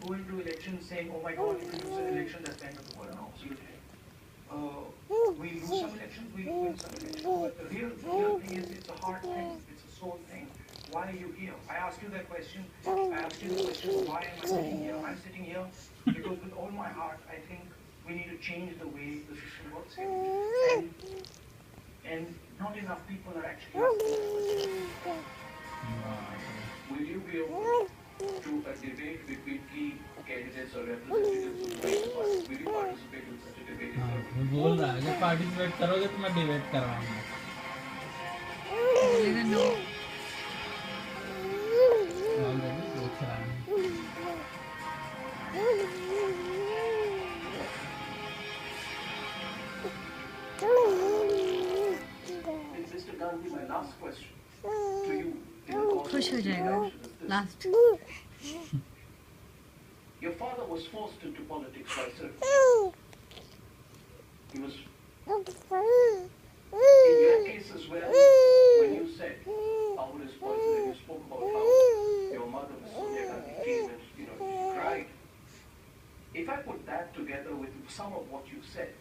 go into elections saying, oh my God, if we lose an election, that's the end of the world. No, absolutely. We lose some elections, we win some elections. But the real thing is, it's a hard thing. It's a soul thing. Why are you here? I asked you that question. I asked you the question, why am I sitting here? I'm sitting here because with all my heart, I think we need to change the way the system works here. And not enough people are actually asking that question. Will you be able to a debate between key candidates or representatives of the right party? Will you participate in such a debate? मैं बोल रहा है, जब participate करोगे तो मैं debate करवाऊंगा। बोलेगा नो। ऑलरेडी पूछ रहा है। Mr. Gandhi, my last question to you. खुश हो जाएगा last. Your father was forced into politics by circumstances. He was, in your case as well, when you said how responsible, and you spoke about how your mother was Sonia Gandhi came and, she cried. If I put that together with some of what you said,